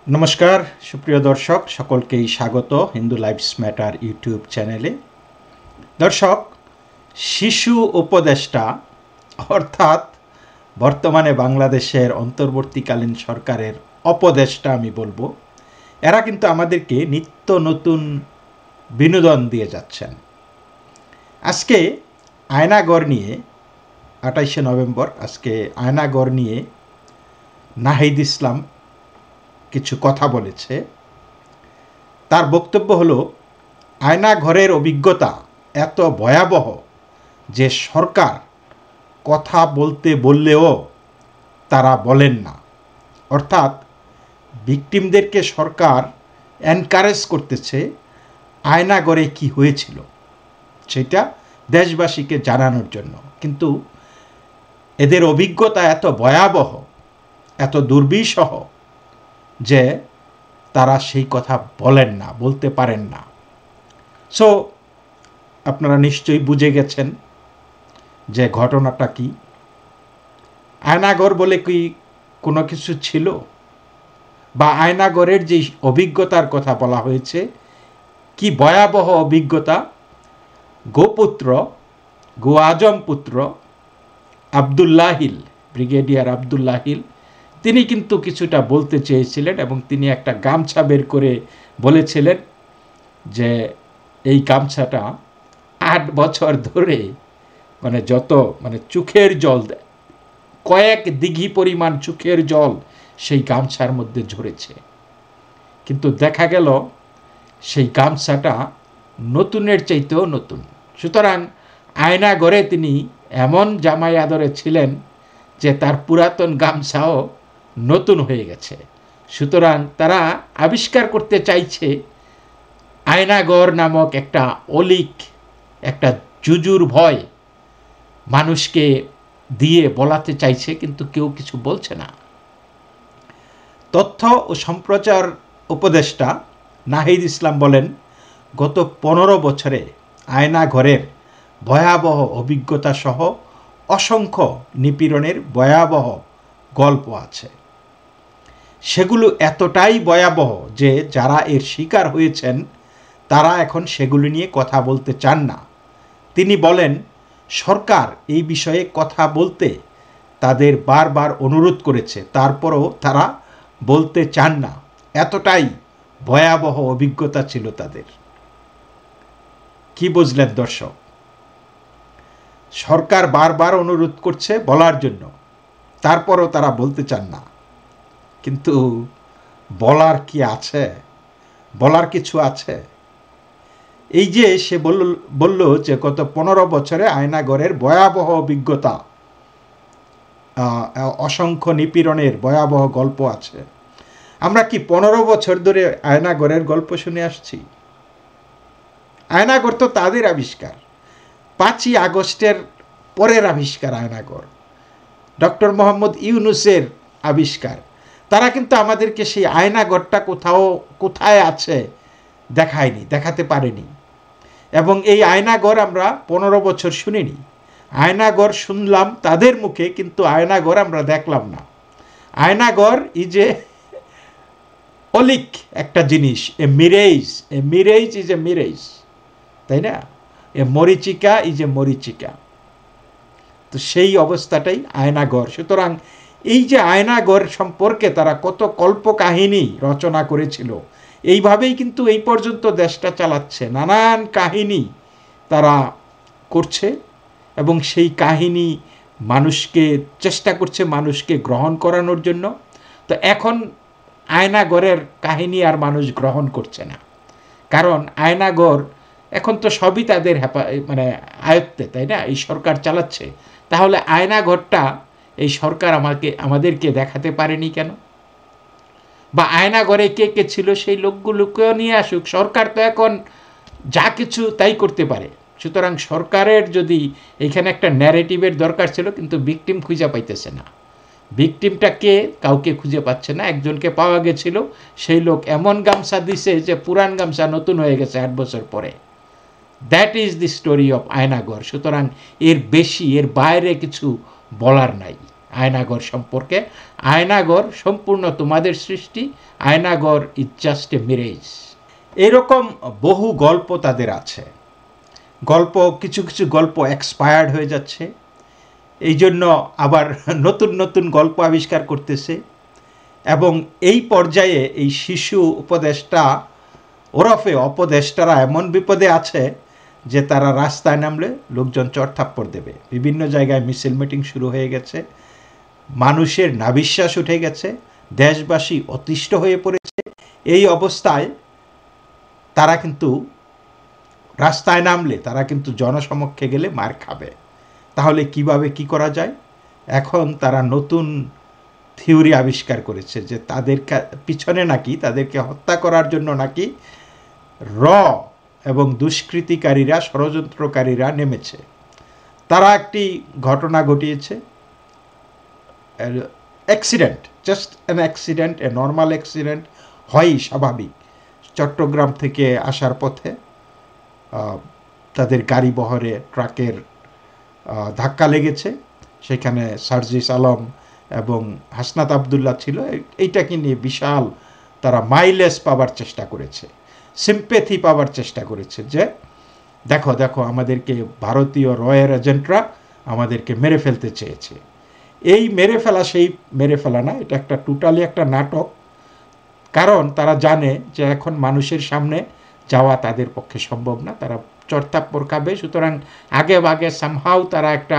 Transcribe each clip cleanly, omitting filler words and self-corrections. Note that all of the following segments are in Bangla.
নমস্কার সুপ্রিয় দর্শক, সকলকেই স্বাগত হিন্দু লাইভস ম্যাটার ইউটিউব চ্যানেলে। দর্শক, শিশু উপদেষ্টা অর্থাৎ বর্তমানে বাংলাদেশের অন্তর্বর্তীকালীন সরকারের উপদেষ্টা আমি বলবো, এরা কিন্তু আমাদেরকে নিত্য নতুন বিনোদন দিয়ে যাচ্ছেন। আজকে আয়নাগর নিয়ে 28শে নভেম্বর আজকে আয়নাগর নিয়ে নাহিদ ইসলাম কিছু কথা বলেছে। তার বক্তব্য হলো, আয়নাঘরের অভিজ্ঞতা এত ভয়াবহ যে সরকার কথা বলতে বললেও তারা বলেন না। অর্থাৎ ভিকটিমদেরকে সরকার এনকারেজ করতেছে আয়নাঘরে কি হয়েছিল সেটা দেশবাসীকে জানানোর জন্য, কিন্তু এদের অভিজ্ঞতা এত ভয়াবহ, এত দুর্বিষহ যে তারা সেই কথা বলেন না, বলতে পারেন না। সো আপনারা নিশ্চয়ই বুঝে গেছেন যে ঘটনাটা কি। আয়নাঘর বলে কি কোনো কিছু ছিল? বা আয়নাঘরের যে অভিজ্ঞতার কথা বলা হয়েছে, কি ভয়াবহ অভিজ্ঞতা। গোপুত্র, গো আজম পুত্র আবদুল্লাহিল, ব্রিগেডিয়ার আবদুল্লাহিল, তিনি কিন্তু কিছুটা বলতে চেয়েছিলেন এবং তিনি একটা গামছা বের করে বলেছিলেন যে এই গামছাটা 8 বছর ধরে যত চোখের জল, কয়েক দিঘি পরিমাণ চোখের জল সেই গামছার মধ্যে ঝরেছে। কিন্তু দেখা গেল সেই গামছাটা নতুনের চাইতেও নতুন। সুতরাং আয়নাঘরে তিনি এমন জামাই আদরে ছিলেন যে তার পুরাতন গামছাও নতুন হয়ে গেছে। সুতরাং তারা আবিষ্কার করতে চাইছে আয়নাঘর নামক একটা অলিক, একটা জুজুর ভয় মানুষকে দিয়ে বলাতে চাইছে, কিন্তু কেউ কিছু বলছে না। তথ্য ও সম্প্রচার উপদেষ্টা নাহিদ ইসলাম বলেন, গত 15 বছরে আয়নাঘরের ভয়াবহ অভিজ্ঞতা সহ অসংখ্য নিপীড়নের ভয়াবহ গল্প আছে। সেগুলো এতটাই ভয়াবহ যে যারা এর শিকার হয়েছেন তারা এখন সেগুলো নিয়ে কথা বলতে চান না। তিনি বলেন, সরকার এই বিষয়ে কথা বলতে তাদের বারবার অনুরোধ করেছে, তারপরও তারা বলতে চান না। এতটাই ভয়াবহ অভিজ্ঞতা ছিল তাদের। কি বুঝলেন দর্শক? সরকার বারবার অনুরোধ করছে বলার জন্য, তারপরও তারা বলতে চান না। কিন্তু বলার কি আছে? বলার কিছু আছে? এই যে সে বলল যে গত 15 বছরে আয়নাঘরের ভয়াবহ অভিজ্ঞতা, অসংখ্য নিপীড়নের ভয়াবহ গল্প আছে। আমরা কি 15 বছর ধরে আয়নাঘরের গল্প শুনে আসছি? আয়নাঘর তো তাদের আবিষ্কার, 5ই আগস্টের পরের আবিষ্কার আয়নাঘর, ডক্টর মোহাম্মদ ইউনূসের আবিষ্কার। তারা কিন্তু আমাদেরকে সেই আয়নাঘরটা কোথায় আছে দেখায়নি, দেখাতে পারেনি। এবং এই আয়নাঘর আমরা 15 বছর শুনিনি। আয়নাঘর শুনলাম তাদের মুখে, কিন্তু আয়নাঘর আমরা দেখলাম না। আয়নাঘর ইজ এ অলিক একটা জিনিস, এ মিরেজ ইজ এ মিরেজ, তাই না? এ মরিচিকা ইজ এ মরিচিকা। তো সেই অবস্থাটাই আয়নাঘর। সুতরাং এই যে আয়নাঘর সম্পর্কে তারা কত কল্পকাহিনী রচনা করেছিল, এইভাবেই কিন্তু এই পর্যন্ত দেশটা চালাচ্ছে। নানান কাহিনী তারা করছে এবং সেই কাহিনী মানুষকে চেষ্টা করছে মানুষকে গ্রহণ করানোর জন্য। তো এখন আয়নাঘরের কাহিনী আর মানুষ গ্রহণ করছে না, কারণ আয়নাঘর এখন তো সবই তাদের আয়ত্তে, তাই না? এই সরকার চালাচ্ছে। তাহলে আয়নাঘরটা এই সরকার আমাদেরকে দেখাতে পারেনি কেন? বা আয়নাঘরে কে কে ছিল সেই লোকগুলোকেও নিয়ে আসুক। সরকার তো এখন যা কিছু তাই করতে পারে। সুতরাং সরকারের যদি এখানে একটা ন্যারেটিভের দরকার ছিল, কিন্তু ভিকটিম খুঁজে পাইতেছে না। ভিকটিমটা কে, কাউকে খুঁজে পাচ্ছে না। একজনকে পাওয়া গেছিল, সেই লোক এমন গামছা দিছে যে পুরান গামছা নতুন হয়ে গেছে 8 বছর পরে। That is the story of Aynaghor. সুতরাং এর বেশি, এর বাইরে কিছু বলার নাই। আয়নাঘর সম্পর্কে। আয়নাঘর সম্পূর্ণ তোমাদের সৃষ্টি, Aynaghor is just a Mirage. এরকম বহু গল্প তাদের আছে। গল্প কিছু কিছু গল্প এক্সপায়ার্ড হয়ে যাচ্ছে, এই জন্য আবার নতুন নতুন গল্প আবিষ্কার করতেছে। এবং এই পর্যায়ে এই শিশু উপদেষ্টা ওরফে অপদেষ্টারা এমন বিপদে আছে যে তারা রাস্তায় নামলে লোকজন চড়থাপ্পড় দেবে। বিভিন্ন জায়গায় মিছিল মিটিং শুরু হয়ে গেছে, মানুষের নাবিশ্বাস উঠে গেছে, দেশবাসী অতিষ্ঠ হয়ে পড়েছে। এই অবস্থায় তারা কিন্তু রাস্তায় নামলে, তারা কিন্তু জনসমক্ষে গেলে মার খাবে। তাহলে কিভাবে কি করা যায়? এখন তারা নতুন থিওরি আবিষ্কার করেছে যে তাদের পিছনে নাকি, তাদেরকে হত্যা করার জন্য নাকি এবং দুষ্কৃতিকারীরা, ষড়যন্ত্রকারীরা নেমেছে। তারা একটি ঘটনা ঘটিয়েছে, accident, just an accident, A normal accident, হয়ই স্বাভাবিক। চট্টগ্রাম থেকে আসার পথে তাদের গাড়ি বহরে ট্রাকের ধাক্কা লেগেছে। সেখানে সার্জিস আলম এবং হাসনাত আবদুল্লাহ ছিল। এইটাকে নিয়ে বিশাল তারা মাইলেজ পাওয়ার চেষ্টা করেছে, সিম্প্যাথি পাওয়ার চেষ্টা করেছে যে দেখো দেখো আমাদেরকে ভারতীয় রয়ের এজেন্টরা আমাদেরকে মেরে ফেলতে চেয়েছে। এই মেরে ফেলা সেই মেরে ফেলা না, এটা একটা টোটালি একটা নাটক। কারণ তারা জানে যে এখন মানুষের সামনে যাওয়া তাদের পক্ষে সম্ভব না, তারা চড়থাপ্পড় খাবে। সুতরাং আগে ভাগে সামহাও তারা একটা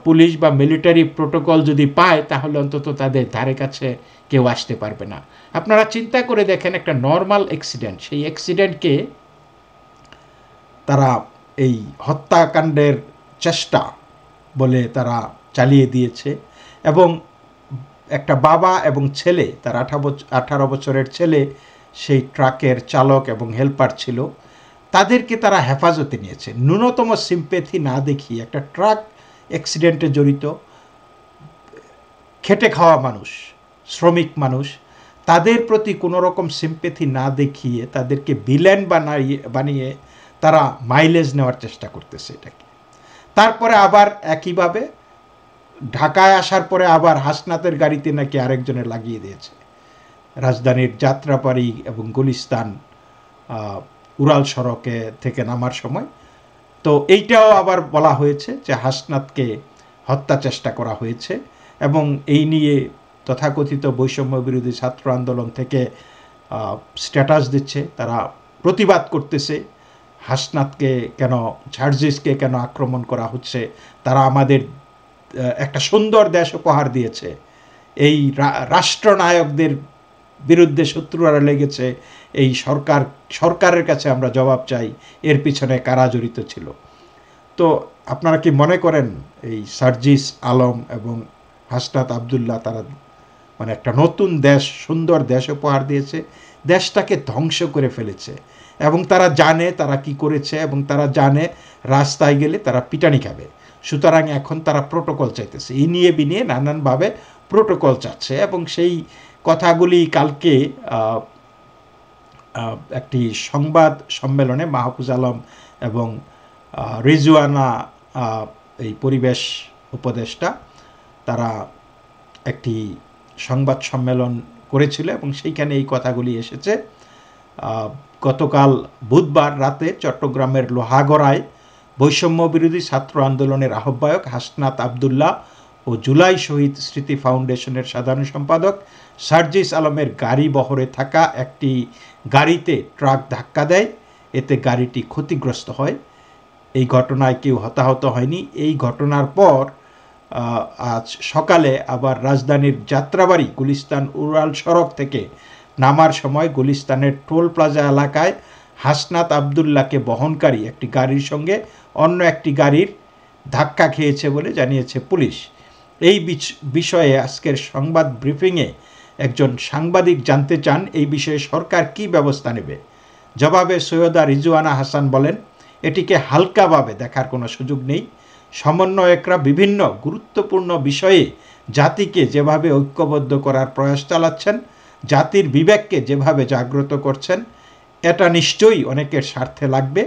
পুলিশ বা মিলিটারি প্রোটোকল যদি পায়, তাহলে অন্তত তাদের ধারে কাছে কেউ আসতে পারবে না। আপনারা চিন্তা করে দেখেন, একটা নর্মাল অ্যাক্সিডেন্ট, সেই অ্যাক্সিডেন্টকে তারা এই হত্যাকাণ্ডের চেষ্টা বলে তারা চালিয়ে দিয়েছে। এবং একটা বাবা এবং ছেলে, তার 18 বছরের ছেলে সেই ট্রাকের চালক এবং হেল্পার ছিল, তাদেরকে তারা হেফাজতে নিয়েছে ন্যূনতম সিম্প্যাথি না দেখিয়ে। একটা ট্রাক অ্যাক্সিডেন্টে জড়িত খেটে খাওয়া মানুষ, শ্রমিক মানুষ, তাদের প্রতি কোনো রকম সিম্প্যাথি না দেখিয়ে তাদেরকে ভিলেন বানিয়ে তারা মাইলেজ নেওয়ার চেষ্টা করতেছে এটাকে। তারপরে আবার একইভাবে ঢাকায় আসার পরে আবার হাসনাতের গাড়িতে নাকি আরেকজনের লাগিয়ে দিয়েছে, রাজধানীর যাত্রাবাড়ি এবং গুলিস্তান উড়াল সড়কে থেকে নামার সময়। তো এইটাও আবার বলা হয়েছে যে হাসনাতকে হত্যা চেষ্টা করা হয়েছে। এবং এই নিয়ে তথাকথিত বৈষম্য বিরোধী ছাত্র আন্দোলন থেকে স্ট্যাটাস দিচ্ছে, তারা প্রতিবাদ করতেছে হাসনাতকে কেন, সার্জিসকে কেন আক্রমণ করা হচ্ছে। তারা আমাদের একটা সুন্দর দেশ উপহার দিয়েছে, এই রাষ্ট্রনায়কদের বিরুদ্ধে শত্রুরা লেগেছে, এই সরকারের কাছে আমরা জবাব চাই, এর পিছনে কারা জড়িত ছিল। তো আপনারা কি মনে করেন এই সার্জিস আলম এবং হাসনাত আবদুল্লাহ তারা মানে একটা নতুন দেশ, সুন্দর দেশ উপহার দিয়েছে, দেশটাকে ধ্বংস করে ফেলেছে। এবং তারা জানে তারা কি করেছে, এবং তারা জানে রাস্তায় গেলে তারা পিটানি খাবে। সুতরাং এখন তারা প্রোটোকল চাইতেছে, এই নিয়ে বিনিয়ে নানানভাবে প্রোটোকল চাচ্ছে। এবং সেই কথাগুলি কালকে একটি সংবাদ সম্মেলনে মাহফুজ আলম এবং রিজওয়ানা, এই পরিবেশ উপদেষ্টা, তারা একটি সংবাদ সম্মেলন করেছিল এবং সেইখানে এই কথাগুলি এসেছে। গতকাল বুধবার রাতে চট্টগ্রামের লোহাগড়ায় বৈষম্য বিরোধী ছাত্র আন্দোলনের আহ্বায়ক হাসনাত আবদুল্লাহ ও জুলাই শহীদ স্মৃতি ফাউন্ডেশনের সাধারণ সম্পাদক সার্জিস আলমের গাড়ি বহরে থাকা একটি গাড়িতে ট্রাক ধাক্কা দেয়, এতে গাড়িটি ক্ষতিগ্রস্ত হয়। এই ঘটনায় কেউ হতাহত হয়নি। এই ঘটনার পর আজ সকালে আবার রাজধানীর যাত্রাবাড়ি গুলিস্তান উড়াল সড়ক থেকে নামার সময় গুলিস্তানের টোল প্লাজা এলাকায় হাসনাত আবদুল্লাহকে বহনকারী একটি গাড়ির সঙ্গে অন্য একটি গাড়ির ধাক্কা খেয়েছে বলে জানিয়েছে পুলিশ। এই বিষয়ে আজকের সংবাদ ব্রিফিংয়ে একজন সাংবাদিক জানতে চান এই বিষয়ে সরকার কী ব্যবস্থা নেবে। জবাবে সৈয়দা রিজওয়ানা হাসান বলেন, এটিকে হালকাভাবে দেখার কোনো সুযোগ নেই। সমন্বয়করা বিভিন্ন গুরুত্বপূর্ণ বিষয়ে জাতিকে যেভাবে ঐক্যবদ্ধ করার প্রয়াস চালাচ্ছেন, জাতির বিবেককে যেভাবে জাগ্রত করছেন, এটা নিশ্চয়ই অনেকের স্বার্থে লাগবে।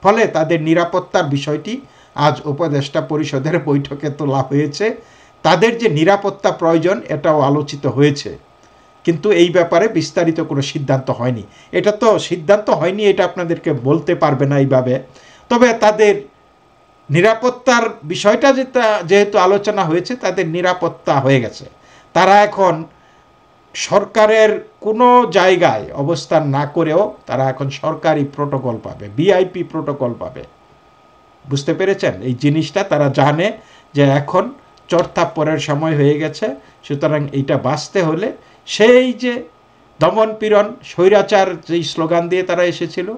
ফলে তাদের নিরাপত্তার বিষয়টি আজ উপদেষ্টা পরিষদের বৈঠকে তোলা হয়েছে। তাদের যে নিরাপত্তা প্রয়োজন এটাও আলোচিত হয়েছে, কিন্তু এই ব্যাপারে বিস্তারিত কোনো সিদ্ধান্ত হয়নি। এটা তো সিদ্ধান্ত হয়নি, এটা আপনাদেরকে বলতে পারবে না এইভাবে। তবে তাদের নিরাপত্তার বিষয়টা যেহেতু আলোচনা হয়েছে, তাদের নিরাপত্তা হয়ে গেছে। তারা এখন সরকারের কোনো জায়গায় অবস্থান না করেও তারা এখন সরকারি প্রোটোকল পাবে, ভিআইপি প্রোটোকল পাবে। বুঝতে পেরেছেন? এই জিনিসটা তারা জানে যে এখন চড়থাপ্পরের সময় হয়ে গেছে। সুতরাং এইটা বাঁচতে হলে সেই যে দমন পীড়ন স্বৈরাচার যেই স্লোগান দিয়ে তারা এসেছিল,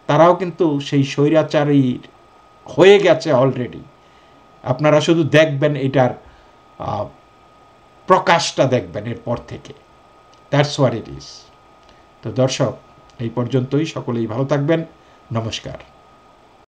তারাও কিন্তু সেই স্বৈরাচারই হয়ে গেছে অলরেডি। আপনারা শুধু দেখবেন এটার প্রকাশটা দেখবেন এরপর থেকে। That's what it is. তো দর্শক, এই পর্যন্তই। সকলেই ভালো থাকবেন। নমস্কার।